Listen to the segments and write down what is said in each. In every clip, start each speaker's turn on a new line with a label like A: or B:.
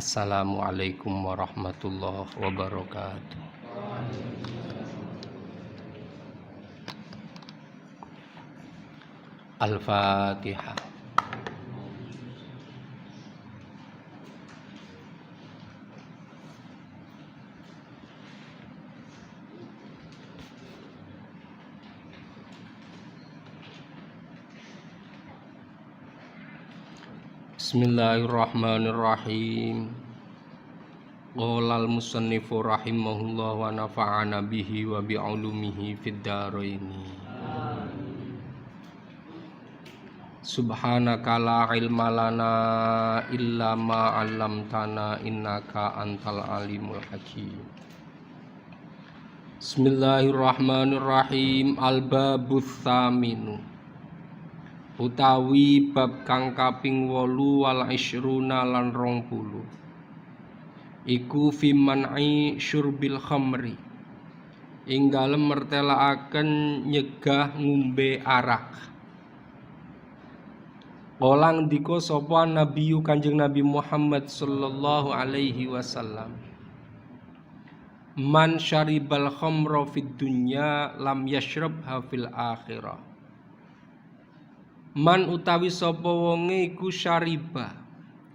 A: Assalamualaikum warahmatullahi wabarakatuh. Al-Fatihah. Bismillahirrahmanirrahim. Qala al-musannifu rahimahullah wa nafa'ana bihi wa bi'ulumihi fid dharaini. Subhanaka la ilma lana illa ma 'allamtana innaka antal alimul hakim. Bismillahirrahmanirrahim. Al-babus tsaminu. Utawi bab kang kaping 8 wal 20 lan 20. Iku fi man'i syurbil khamri. Ing dalem mertelaaken nyegah ngombe arak. Qolang dika sapa Nabi Kanjeng Nabi Muhammad sallallahu alaihi wasallam. Man syaribal khamra fid dunya lam yashrabha fil akhirah. Man utawi sapa wonge iku syariba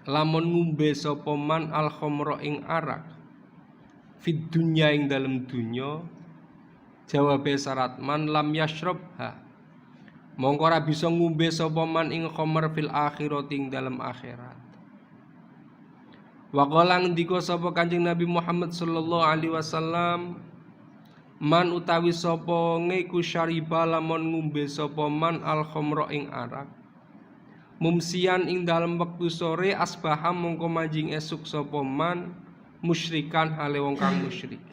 A: lamun ngombe sapa man al khamra ing arak fid dunya ing dalem dunya jawabe syarat man lam yashrabha mongko ora bisa ngombe sapa man ing khamr fil akhirat ing dalem akhirat. Wa qala ngendika sapa Kanjeng Nabi Muhammad sallallahu alaihi wasallam man utawi sapa ngeku syariba lamun ngombe sapa man al khamra ing arak mumsian ing dalem wektu sore asbaha mongko manjing esuk sapa man musyrikan hale wong kang musyrik.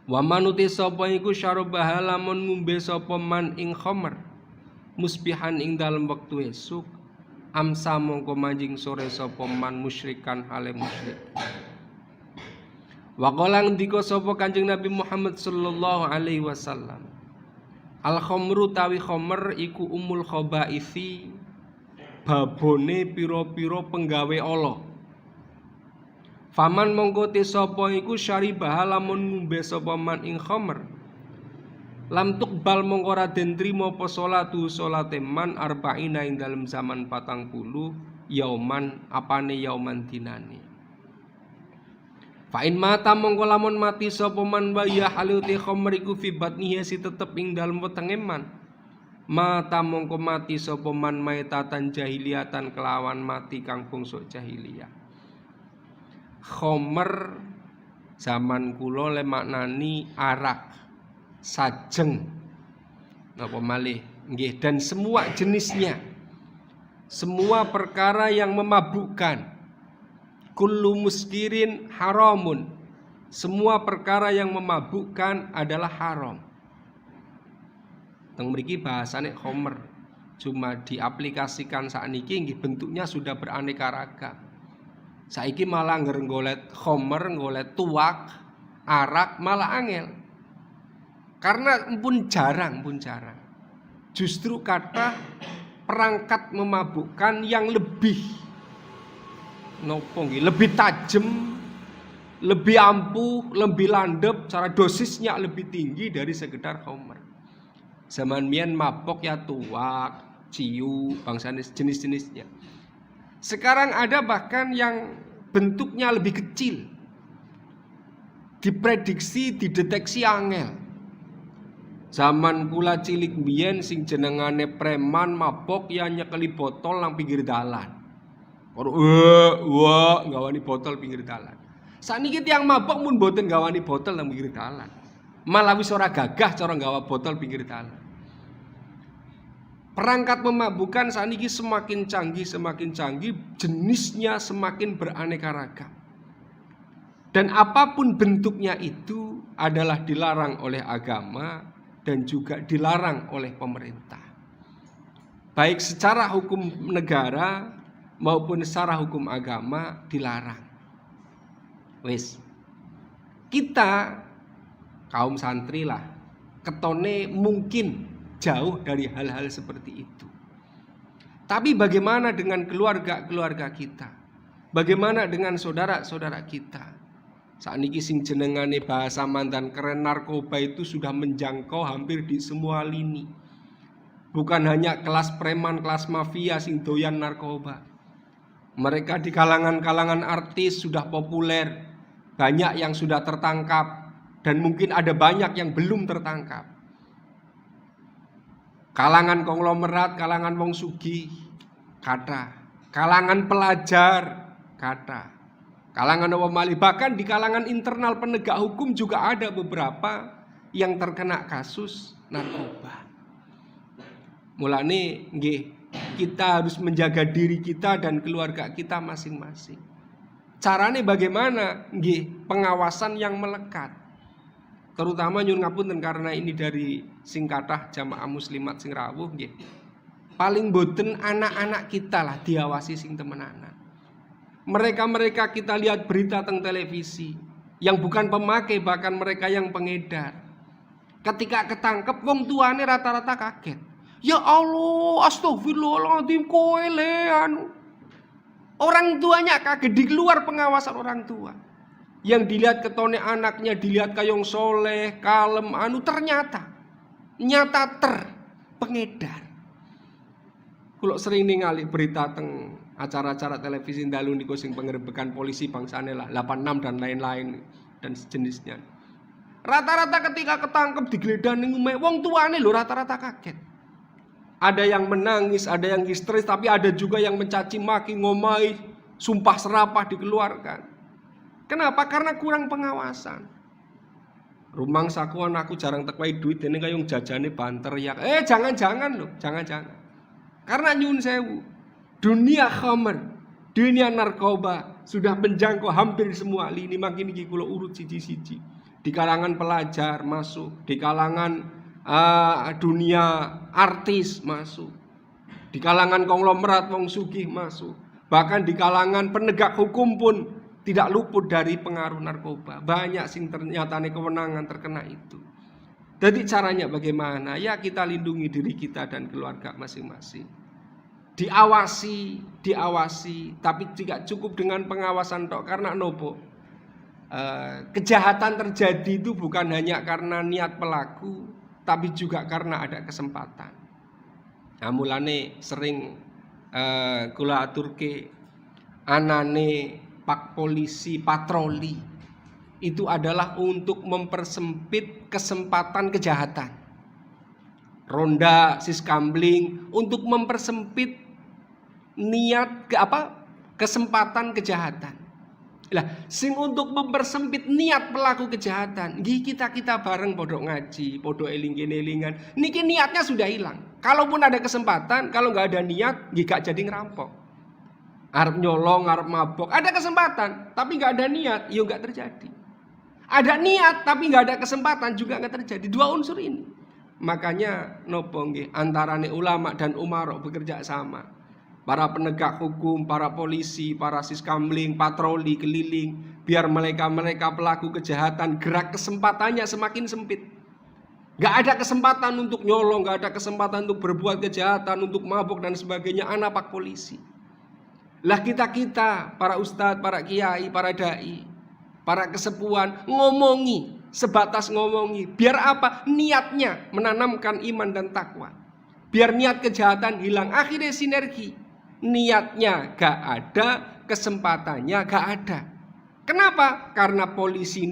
A: Wa manuti sapa iku syarabah lamun ngombe sapa man ing khamr musbihan ing dalem wektu esuk amsa mongko manjing sore sapa man musyrikan hale musyrik. Wa qala ngendika sapa Kanjeng Nabi Muhammad sallallahu alaihi wasallam. Al khamru tawi khamr iku umul khabaisi babone pira-pira penggawe ala. Faman mongko te sapa iku syaribah lamun ngombe sapa man ing khamr. Lam tuqbal mongko ora den trima apa salate man arba'ina ing dalem zaman 40 yauman apane yauman dinane. Fa in mata mongko lamun mati sapa man wa ya haluti khamr iku fi batnihi si tetep ing dalem wetenge man. Mata mongko mati sapa man maitatan jahiliyatan kelawan mati kang bangsa jahiliyah. Khamr zaman kula le maknani arak, sajeng. Napa malih? Nggih, dan semua jenisnya. Semua perkara yang memabukkan. Kullu muskirin haramun. Semua perkara yang memabukkan adalah haram. Teng mriki bahasane khamr. Cuma diaplikasikan sakniki nggih bentuknya sudah beraneka ragam. Saiki malah nggolet khamr, nggolet tuak, arak malah angel. Karena pun jarang. Justru kata perangkat memabukkan yang lebih lebih tajam, lebih ampuh, lebih landep, cara dosisnya lebih tinggi dari sekedar khamr. Zaman mian mabok ya tuak, ciu, bangsa jenis-jenisnya. Sekarang ada bahkan yang bentuknya lebih kecil. Diprediksi, dideteksi angel. Zaman kula cilik biyen sing jenengane preman mabok ya nyekeli botol nang pinggir dalan. Wah, gawani botol pinggir dalan. Sakniki tiyang mabok mun mboten gawani botol nang pinggir dalan. Malah wis ora gagah cara gawa botol pinggir dalan. Perangkat memabukkan sakniki semakin canggih, jenisnya semakin beraneka ragam. Dan apapun bentuknya itu adalah dilarang oleh agama dan juga dilarang oleh pemerintah. Baik secara hukum negara maupun secara hukum agama dilarang. Wis. Kita kaum santri lah ketone mungkin jauh dari hal-hal seperti itu. Tapi bagaimana dengan keluarga-keluarga kita Bagaimana dengan saudara-saudara kita? Saat ini sing jenengane bahasa mantan keren, narkoba itu sudah menjangkau hampir di semua lini. Bukan hanya kelas preman, kelas mafia sing doyan narkoba. Mereka di kalangan-kalangan artis sudah populer. Banyak yang sudah tertangkap dan mungkin ada banyak yang belum tertangkap. Kalangan konglomerat, kalangan wong sugih, kata. Kalangan pelajar, kata. Kalangan wong malih, bahkan di kalangan internal penegak hukum juga ada beberapa yang terkena kasus narkoba. Mulane nggih, kita harus menjaga diri kita dan keluarga kita masing-masing. Carane bagaimana? Nggih, pengawasan yang melekat. Terutama nyun ngapunten karena ini dari singkatah jamaah muslimat sing rawuh nggih. Paling boten anak-anak kita lah diawasi sing temenanan. Mereka kita lihat berita teng televisi yang bukan pemakai, bahkan mereka yang pengedar. Ketika ketangkep wong tuane rata-rata kaget. Ya Allah, astagfirullahaladzim, kowe le anu. Orang tuanya kaget, di luar pengawasan orang tua. Yang dilihat ketone anaknya, dilihat kayong soleh, kalem, anu ternyata pengedar. Kulo sering ningali berita teng acara-acara televisi dalu niku sing penggerebekan polisi bangsane lah 86 dan lain-lain dan sejenisnya. Rata-rata ketika ketangkep digeledah ning omahe wong tuane lho rata-rata kaget. Ada yang menangis, ada yang histeris, tapi ada juga yang mencaci maki, ngomai, sumpah serapah dikeluarkan. Kenapa? Karena kurang pengawasan. Rumang sakuan aku jarang tekwai duit ini kayong jajane banter ya. Jangan-jangan loh, jangan-jangan. Karena nyun sewu, dunia khamr, dunia narkoba sudah menjangkau hampir semua lini. Makin iki kula urut siji-siji. Di kalangan pelajar masuk, di kalangan dunia artis masuk, di kalangan konglomerat wong sugih masuk, bahkan di kalangan penegak hukum pun tidak luput dari pengaruh narkoba. Banyak sing ternyata kewenangan terkena itu. Jadi caranya bagaimana? Ya kita lindungi diri kita dan keluarga masing-masing. Diawasi, tapi tidak cukup dengan pengawasan tok. Karena nopo? Kejahatan terjadi itu bukan hanya karena niat pelaku, tapi juga karena ada kesempatan. Nah, mulane sering kula aturke anane pak polisi patroli itu adalah untuk mempersempit kesempatan kejahatan. Ronda siskambling untuk mempersempit kesempatan kejahatan. Lah, sing untuk mempersempit niat pelaku kejahatan, kita bareng podo ngaji, podo eling-elingan. Niki niatnya sudah hilang. Kalaupun ada kesempatan, kalau nggak ada niat, gak jadi ngerampok. Arep nyolong, arep mabok, ada kesempatan, tapi nggak ada niat, ya nggak terjadi. Ada niat, tapi nggak ada kesempatan juga nggak terjadi. Dua unsur ini. Makanya nopo nggih, antarane ulama dan umarok bekerja sama. Para penegak hukum, para polisi, para siskamling, patroli keliling, biar mereka pelaku kejahatan gerak kesempatannya semakin sempit. Gak ada kesempatan untuk nyolong, gak ada kesempatan untuk berbuat kejahatan, untuk mabuk dan sebagainya. Anak pak polisi. Lah kita para ustadz, para kiai, para dai, para kesepuan ngomongi, sebatas ngomongi. Biar apa? Niatnya menanamkan iman dan takwa. Biar niat kejahatan hilang. Akhirnya sinergi. Niatnya gak ada, kesempatannya gak ada. Kenapa? Karena polisi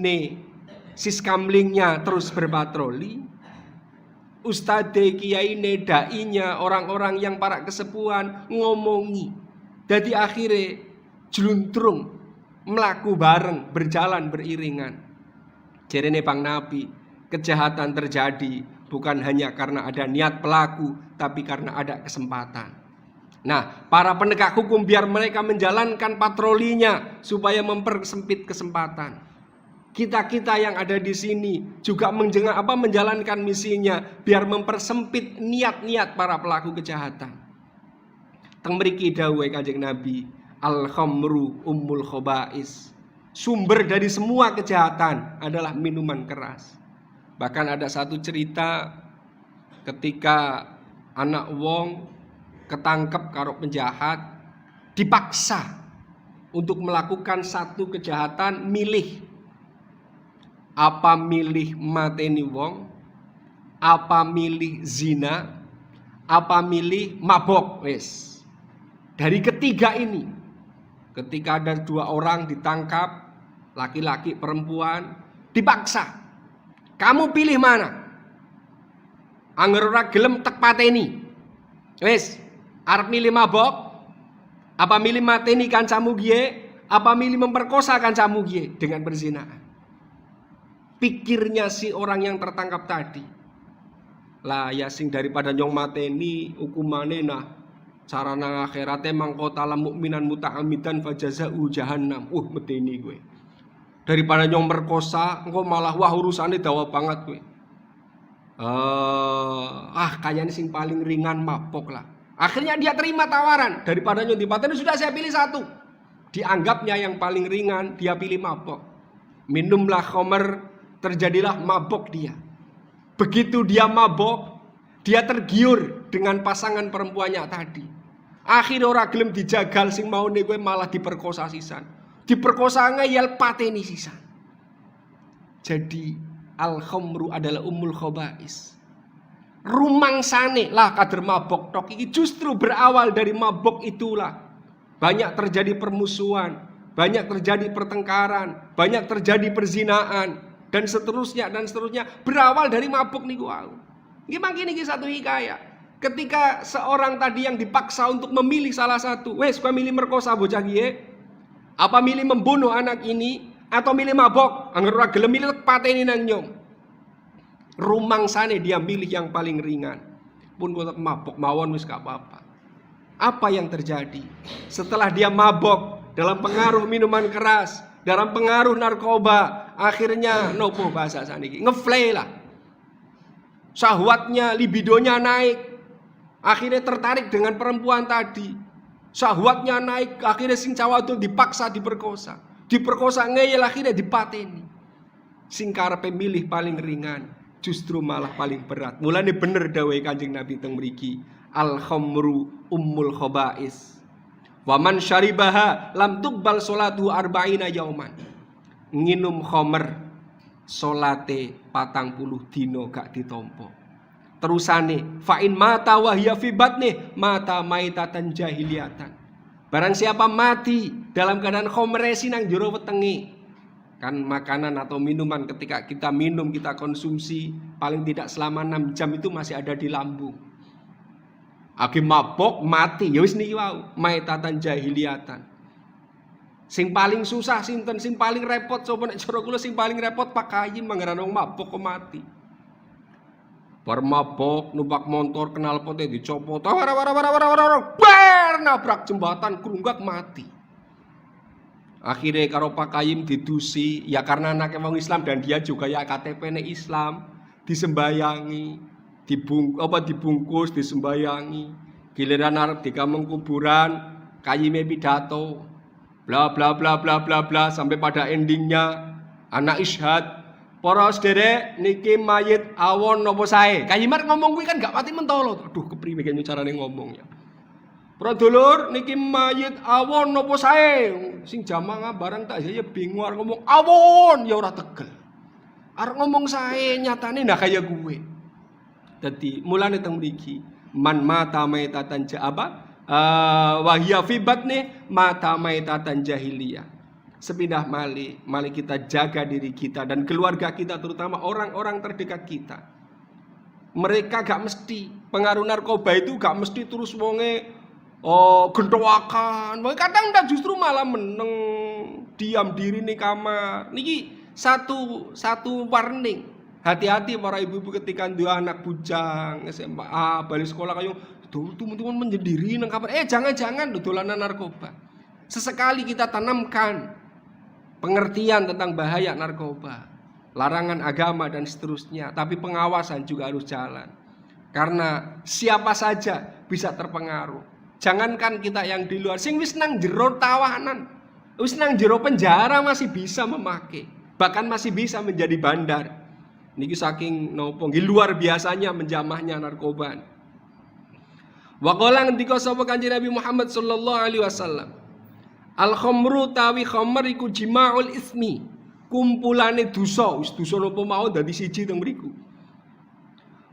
A: siskamlingnya terus berpatroli, ustadz kiai dainya, orang-orang yang para kesepuan ngomongi. Jadi akhirnya jeluntrung melaku bareng, berjalan beriringan. Jarene Bang Nabi, kejahatan terjadi bukan hanya karena ada niat pelaku, tapi karena ada kesempatan. Nah, para penegak hukum biar mereka menjalankan patrolinya supaya mempersempit kesempatan. Kita yang ada di sini juga menjalankan misinya biar mempersempit niat-niat para pelaku kejahatan. Teng mriki dawuh Kanjeng Nabi, al-khamru ummul khaba'is. Sumber dari semua kejahatan adalah minuman keras. Bahkan ada satu cerita ketika anak wong ketangkep karo penjahat, dipaksa untuk melakukan satu kejahatan milih. Apa milih mateni wong, apa milih zina, apa milih mabok. Wes. Dari ketiga ini, ketika ada 2 orang ditangkap, laki-laki perempuan, dipaksa. Kamu pilih mana? Angger ora gelem tek pateni. Wes, arep milih mabok, apa milih mateni kancamu giye, apa milih memperkosa kancamu giye dengan berzinahan. Pikirnya si orang yang tertangkap tadi. Lah ya sing daripada nyong mateni hukumane nah cara nang akhirate mangko talam mukminan muta'amidan fajaza'u jahannam. Medeni gue. Daripada nyong merkosa engko malah wah urusane dawa banget gue. Kayaknya sing paling ringan mabok lah. Akhirnya dia terima tawaran. Daripada nyong dipateni sudah saya pilih satu. Dianggapnya yang paling ringan, dia pilih mabok. Minumlah khamr, terjadilah mabok dia. Begitu dia mabok, dia tergiur dengan pasangan perempuannya tadi. Akhirnya ora gelem dijagal sing maune kowe malah diperkosa sisan. Diperkosa ngeyel pateni sisan. Jadi al-khamru adalah ummul khaba'is. Rumangsane lah kader mabok tok iki justru berawal dari mabok itulah. Banyak terjadi permusuhan, banyak terjadi pertengkaran, banyak terjadi perzinaan. Dan seterusnya berawal dari mabuk niku wau. Nggih mangke niki satu hikayat. Ketika seorang tadi yang dipaksa untuk memilih salah satu, wes kowe milih merkosa bocah kiye, apa milih membunuh anak ini atau milih mabok, angger ora gelem milih pateni nang nyong. Rumangsane dia milih yang paling ringan. Pun kok mabok mawon wis gak apa-apa. Apa yang terjadi? Setelah dia mabok dalam pengaruh minuman keras, dalam pengaruh narkoba, akhirnya nopo bahasa saniki ngeflay lah. Syahwatnya, libidonya naik. Akhirnya tertarik dengan perempuan tadi. Syahwatnya naik, akhirnya sing cawadon dipaksa diperkosa. Diperkosa ngeyel akhirnya dipateni. Sing karepe milih paling ringan, justru malah paling berat. Mulane bener dawuhe Kanjeng Nabi teng mriki, al-khamru ummul khaba'is. Waman syaribaha lam tuqbal sholatu arba'ina yauman. Nginum khamr salate 40 dina gak ditampa. Terusane fa in mata wa hiya fi batni mata maitatan jahiliyatan. Barang siapa mati dalam keadaan khamre nang jero wetenge. Kan makanan atau minuman ketika kita minum, kita konsumsi paling tidak selama 6 jam itu masih ada di lambung. Agi mabok mati ya wis niki wau maitatan jahiliyatan. Sing paling susah sinten, sing paling repot sapa nek cara kula sing paling repot Pak Kayim manggaran wong mabok kok mati. Bar mabok numpak motor kenal pote dicopot bar nabrak jembatan krunggak mati. Akhirnya karo Pak Kayim didusi ya karena anaknya wong Islam dan dia juga ya KTP-ne Islam, disembayangi. Dibungkus disembayangi. Giliran arep dikameng kuburan Kayime pidato bla bla bla bla bla bla sampai pada endingnya anak isyhad para sederek niki mayit awon napa sae. Kayimar ngomong kuwi kan gak pati mentolo. Aduh kepriwe kene carane ngomong ya. Para dulur niki mayit awon napa sae. Sing jamaah barang tak ya bingung arep ngomong awon ya ora tegel. Arep ngomong sae nyatane ndak kaya gue. Dadi mulane teng mriki man mata maitatan ja'aba wa hiya fi batni mata maitatan jahiliyah. Sepindah mali kita jaga diri kita dan keluarga kita, terutama orang-orang terdekat kita. Mereka gak mesti pengaruh narkoba itu gak mesti terus wonge gendowakan. Kadang ndak justru malah meneng diam diri nih kamar. Niki satu warning. Hati-hati para ibu-ibu ketika dua anak bujang SMA balik sekolah kayu teman-teman menyendiri nang kamar. Jangan dolanan narkoba. Sesekali kita tanamkan pengertian tentang bahaya narkoba, larangan agama dan seterusnya, tapi pengawasan juga harus jalan. Karena siapa saja bisa terpengaruh. Jangankan kita yang di luar, sing wis nang jero tawanan, wis nang jero penjara masih bisa memakai, bahkan masih bisa menjadi bandar. Niki saking nopo luar biasanya menjamahnya narkoba. Wa qala ngendika sapa Kanjeng Nabi Muhammad sallallahu alaihi wasallam, Al khamru tawi khamr iku jima'ul ismi, kumpulane dosa, wis dosa napa mau dadi siji teng mriku.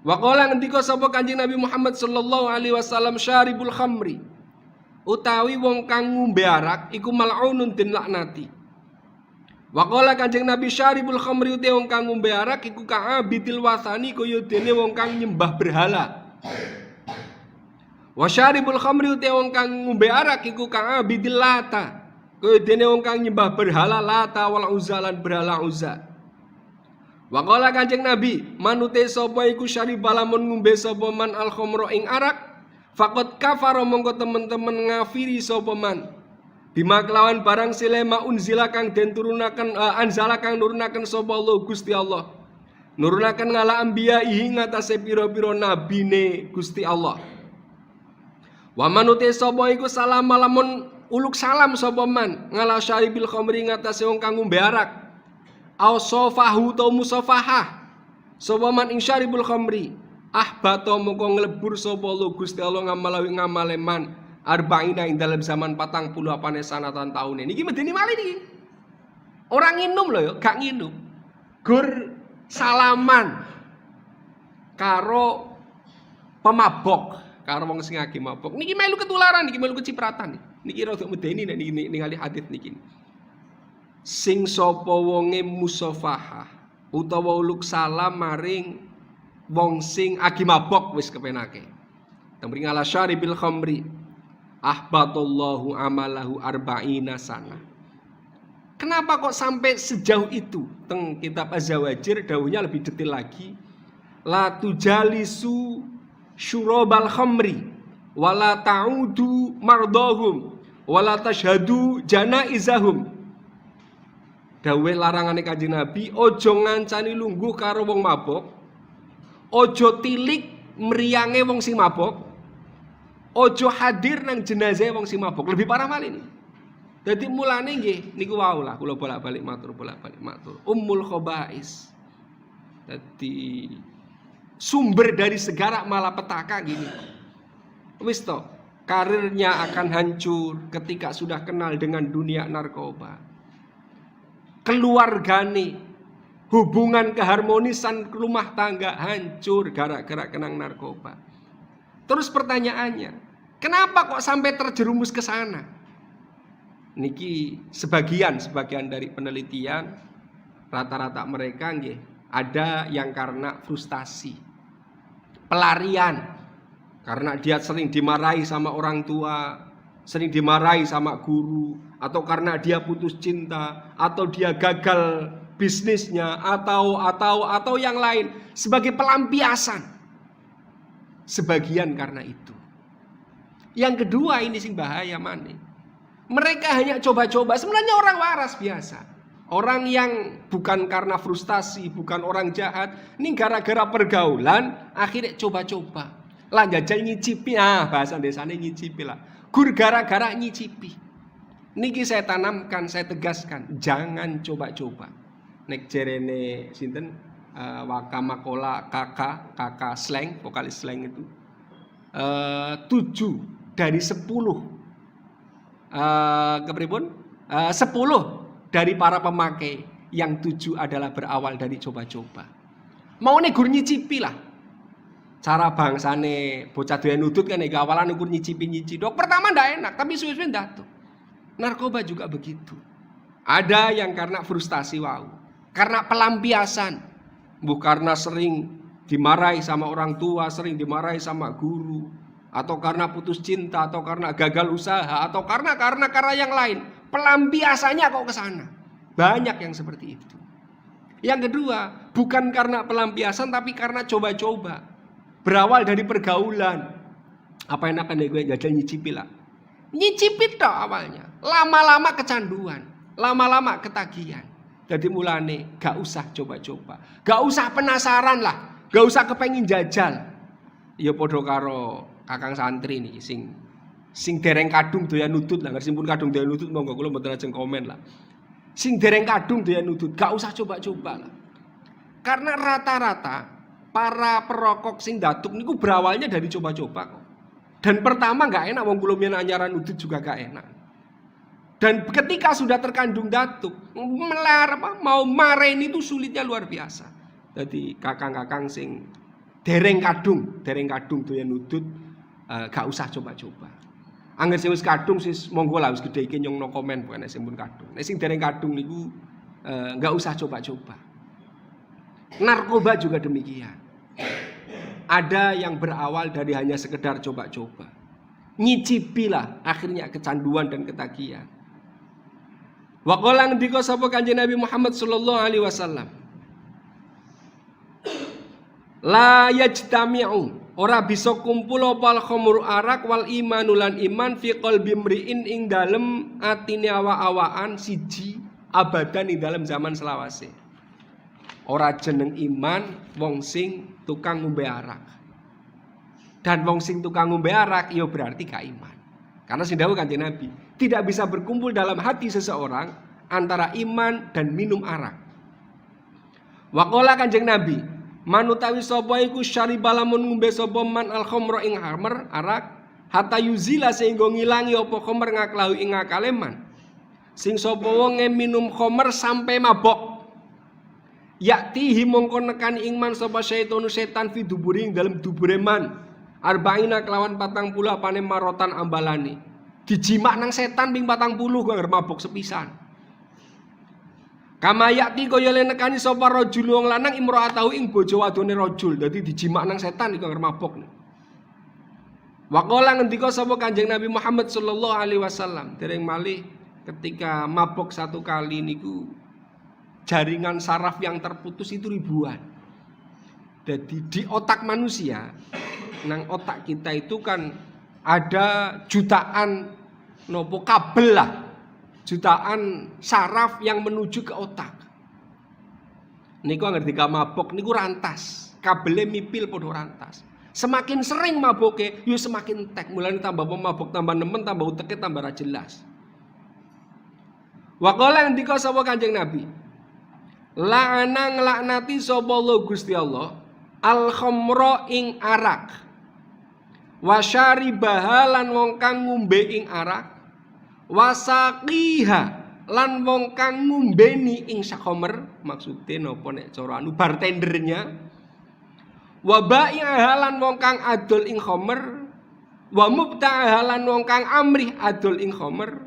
A: Wa qala ngendika sapa Kanjeng Nabi Muhammad sallallahu alaihi wasallam syaribul khamri, utawi wong kang ngombe arak iku mal'unun den laknati. Wa qala Kanjeng Nabi syaribul khamri, utawi wong kang ngombe arak iku ka'abidil wasani, kaya dene wong kang nyembah berhala. Wa syaribul khamri, utawi wong kang ngombe arak iku ka'abidil lata, kaya dene wong kang nyembah berhala Lata wal Uzza lan berhala Uzza. Wa qala Kanjeng Nabi, manute sapa iku syariba lamun ngombe sapa man al khamra ing arak, faqad kafara mongko temen-temen ngafiri sapa man. Bima kelawan barang silema unzila kang den turunaken anzala kang nurunaken sapa Allah Gusti Allah. Nurunaken ngala anbiya ing ngatasé pira-pira nabine Gusti Allah. Wa manute sapa iku salam lamun uluk salam sapa man ngala syaribil khamri ngatasé wong kang ngombe arak. Aw sofahu ta musafahah sapa man ing syaribul khamri, ahbata moko nglebur sapa Allah Gusti Allah ngamalawi ngamale man arba'ina ing dalam zaman 40 apane sanatan taune. Niki medeni malih niki. Ora nginum lho ya, gak nginum. Gur salaman karo pemabok, karo wong sing agi mabok. Niki melu ketularan, niki melu kecipratan. Niki rada medeni nek niki ningali hadis niki. Sing sapa wonge musafahah utawa uluk salam maring wong sing agi mabok wis kepenake. Temri ngala syaribil khamri ahbatallahu amalahu arba'ina sana. Kenapa kok sampai sejauh itu? Teng kitab Az-Zawajir dawuhnya lebih detail lagi. La tujalisu syurabal khamri wala ta'udu mardahum wala tashhadu janaizahum. Dawuh larangane Kanjeng Nabi, ojo ngancani lungguh karo wong mabok, ojo tilik meriange wong sing mabok, ojo hadir nang jenazah wong sing mabok. Lebih parah malih ini. Dadi mulane nggih niku wau lah kula bolak-balik matur. Ummul khaba'is. Dadi sumber dari segala malapetaka gini. Wis to, karirnya akan hancur ketika sudah kenal dengan dunia narkoba. Keluargane, hubungan keharmonisan rumah tangga hancur gara-gara kenang narkoba. Terus pertanyaannya, kenapa kok sampai terjerumus ke sana? Niki sebagian dari penelitian rata-rata mereka nggih ada yang karena frustasi, pelarian, karena dia sering dimarahi sama orang tua, sering dimarahi sama guru, atau karena dia putus cinta, atau dia gagal bisnisnya, atau yang lain sebagai pelampiasan. Sebagian karena itu. Yang kedua ini sing bahaya maneh. Mereka hanya coba-coba, sebenarnya orang waras biasa. Orang yang bukan karena frustasi, bukan orang jahat, ini gara-gara pergaulan akhirnya coba-coba. Lah jajal nyicipi, bahasa desane nyicipi lah. Gur gara-gara nyicipi. Niki saya tanamkan, saya tegaskan, jangan coba-coba. Nek jerene sinten Wakamakola kakak slang, vokalis slang itu 7 dari 10 kepripun 10 dari para pemakai yang 7 adalah berawal dari coba-coba. Mau nih gur nyicipi lah. Cara bangsane bocah doyan nudut kan nek awalan ukur nyicipi. Dok pertama ndak enak, tapi suwe-suwe ndatu. Narkoba juga begitu. Ada yang karena frustasi karena pelampiasan, karena sering dimarahi sama orang tua, sering dimarahi sama guru, atau karena putus cinta, atau karena gagal usaha, atau karena yang lain. Pelampiasannya kok ke sana. Banyak yang seperti itu. Yang kedua, bukan karena pelampiasan tapi karena coba-coba. Berawal dari pergaulan. Apa enakan gue jajal nyicipi lah. Nyicipi toh awalnya. Lama-lama kecanduan, lama-lama ketagihan. Jadi mulane gak usah coba-coba, gak usah penasaran lah, gak usah kepengin jajal. Ya podo karo kakang santri nih, sing dereng kadung doyan nutut lah, simpun kadung doyan nutut monggo kula mboten ajeng komen lah. Sing dereng kadung doyan nutut, gak usah coba-coba lah. Karena rata-rata para perokok sing datuk niku berawalnya dari coba-coba kok. Dan pertama gak enak, wong kula miyen anyaran nutut juga gak enak. Dan ketika sudah terkandung datuk, mau marahin itu sulitnya luar biasa. Jadi kakang-kakang sing dereng kadung doyan nudut, gak usah coba-coba. Angger sing wis kadung sis monggo lah wis gedhe iki nyong no komen bukan sing pun kadung. Nek sing dereng kadung niku gak usah coba-coba. Narkoba juga demikian. Ada yang berawal dari hanya sekedar coba-coba. Nyicipilah akhirnya kecanduan dan ketagihan. Wa qala ngendika sapa Kanjeng Nabi Muhammad sallallahu alaihi wasallam. La yajtami'u, ora bisa kumpul opal khamru arak wal imanu lan iman fi qalbi mri'in ing dalem atine awak-awakan siji abadan ing dalem zaman selawase. Ora jeneng iman wong sing tukang ngombe arak. Dan wong sing tukang ngombe arak ya berarti gak iman. Karena sing dawuh Kanjeng Nabi, tidak bisa berkumpul dalam hati seseorang antara iman dan minum arak. Wa qala Kanjeng Nabi, manutawi sapa iku syariba lamun ngombe sapa man al khamra ing khamr arak hatta yuzila sehingga ngilangi apa khamr ngaklahu ing akaleman. Sing sapa wong minum khamr sampai mabok. Yaktihi mongko nekani ingman sapa syaitonu setan fi duburi ing dalem dubure man. Arba'ina kelawan 40 apane marotan ambalane. Dijimak nang setan ping 40 kok anger mabok sepisan. Kama yakti kaya nekani sapa rajul wong lanang imro'atahu ing bojo wadone rajul. Dadi dijimak nang setan iku anger mabok. Wa qala ngendika sapa Kanjeng Nabi Muhammad sallallahu alaihi wasallam dereng malih ketika mabok satu kali niku jaringan saraf yang terputus itu ribuan. Jadi di otak manusia, nang otak kita itu kan ada jutaan nopo kabel lah, jutaan saraf yang menuju ke otak. Niku ngerti ka mabok niku rantas, kabelnya mipil podo rantas. Semakin sering maboke, yo semakin tek. Mulane tambah mabok tambah nemen, tambah uteke tambah ra jelas. Wa qala ndika sapa Kanjeng Nabi, la'ana nglaknati sapa Allah Gusti Allah al khamra ing arak wa syaribaha lan wong kang ngombe ing arak wasaqiha lan wong kang ngombeni ing sakhomer maksude napa nek cara anu bartendernya wa bai'aha lan wong kang adol ing khamr wa mubta'aha lan wong kang amrih adol ing khamr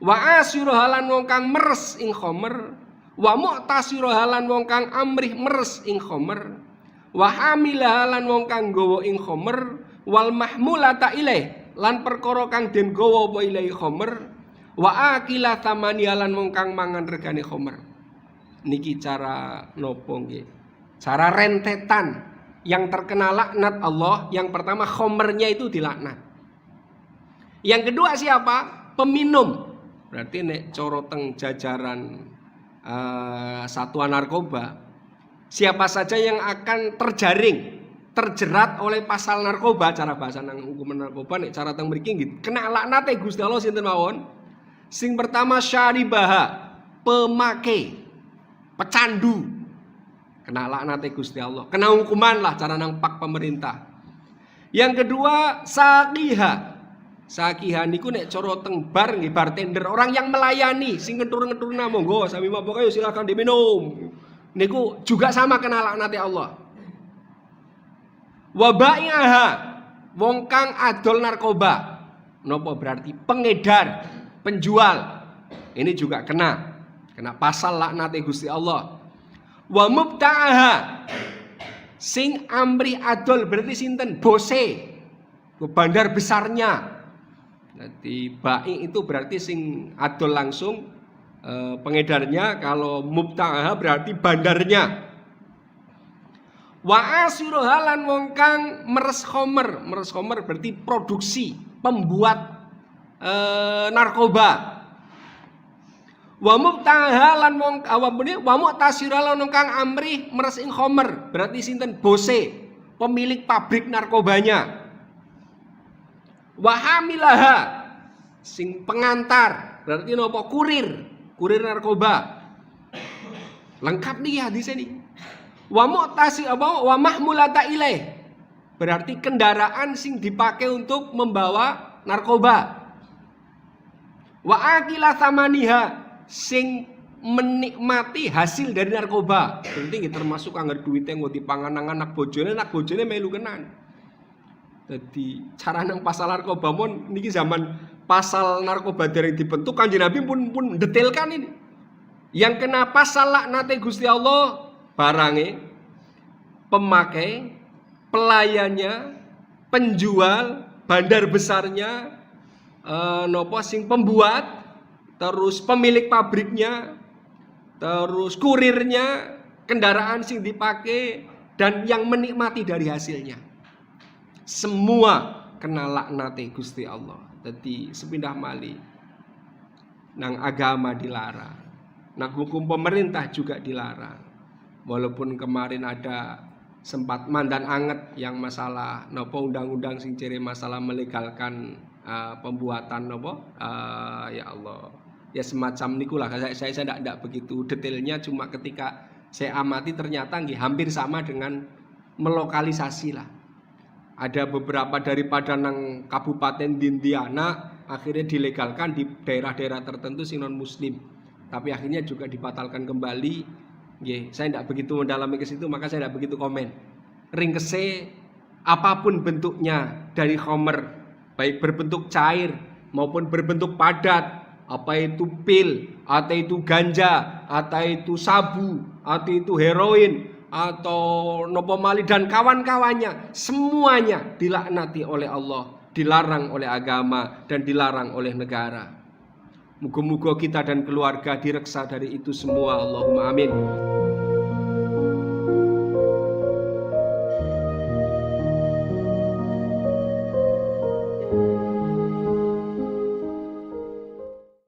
A: wa asyiraha lan wong kang meres ing khamr wa mu'tasiroha lan wong kang amrih meres ing khamr wa hamilaha lan wong kang nggawa ing khamr wal mahmulata ilaih lan perkara kang den gawa apa ilahi khamr wa akila tamani lan wong kang mangan regane khamr. Niki cara nopo nggih? Cara rentetan yang terkena laknat Allah. Yang pertama khamrnya itu dilaknat. Yang kedua siapa? Peminum. Berarti nek cara teng jajaran satuan narkoba, siapa saja yang akan terjerat oleh pasal narkoba, cara bahasa nang hukuman narkoba nek cara teng mriki nggih kena laknate Gusti Allah sinten mawon. Sing pertama syaribaha, pemakai, pecandu, kena laknate Gusti Allah, kena hukuman lah cara nang pak pemerintah. Yang kedua saqiha. Sakihan niku nek cara teng bar nggih bartender, orang yang melayani sing ngetur-ngetur monggo sami mabok ayo silakan diminum. Niku juga sama kena laknate Allah. Wa bai'aha, wong kang adol narkoba. Napa berarti pengedar, penjual. Ini juga kena pasal laknate Gusti Allah. Wa mubta'aha, sing amri adol berarti sinten? Bose. Bandar besarnya. Jadi bai itu berarti sing adol langsung pengedarnya, kalau mubta'aha berarti bandarnya. Wa asiruha lan wong kang meres khomer. Meres khomer berarti produksi, pembuat narkoba. Wa mubta'aha lan wong wa mu'tasira lan wong kang amrih meres ing khomer berarti sinten? Bose, pemilik pabrik narkobanya. Wahamilaha, sing pengantar berarti nopo? Kurir narkoba. Lengkap nih hadis ini. Wa mu'tasi apa? Wa mahmulata ilaih, berarti kendaraan sing dipakai untuk membawa narkoba. Wa akila thamaniha, sing menikmati hasil dari narkoba. Penting termasuk anggar duwite nggo dipanganan anak bojone melu kenan. Jadi cara nang pasal narkoba mon niki zaman pasal narkoba dereng dibentuk Kanjeng Nabi pun detailkan ini. Yang kena pasal laknate Gusti Allah barange, pemakai, pelayannya, penjual, bandar besarnya, nopo sing pembuat, terus pemilik pabriknya, terus kurirnya, kendaraan sing dipakai, dan yang menikmati dari hasilnya. Semua kena laknate Gusti Allah. Jadi sepindah malih nang agama dilarang. Nang hukum pemerintah juga dilarang. Walaupun kemarin ada sempat mandan anget yang masalah nopo undang-undang sing ciri masalah melegalkan pembuatan nopo ya Allah. Ya semacam nikulah. Saya tidak begitu detailnya, cuma ketika saya amati ternyata hampir sama dengan melokalisasi lah. Ada beberapa daripada nang Kabupaten Dindiana akhirnya dilegalkan di daerah-daerah tertentu sing non muslim. Tapi akhirnya juga dibatalkan kembali. Saya tidak begitu mendalami ke situ, maka saya tidak begitu komen. Ringkese apapun bentuknya dari khamr, baik berbentuk cair maupun berbentuk padat, apa itu pil, atau itu ganja, atau itu sabu, atau itu heroin, atau nopo mali dan kawan-kawannya, semuanya dilaknati oleh Allah, dilarang oleh agama dan dilarang oleh negara. Muga-muga kita dan keluarga direksa dari itu semua. Allahumma amin.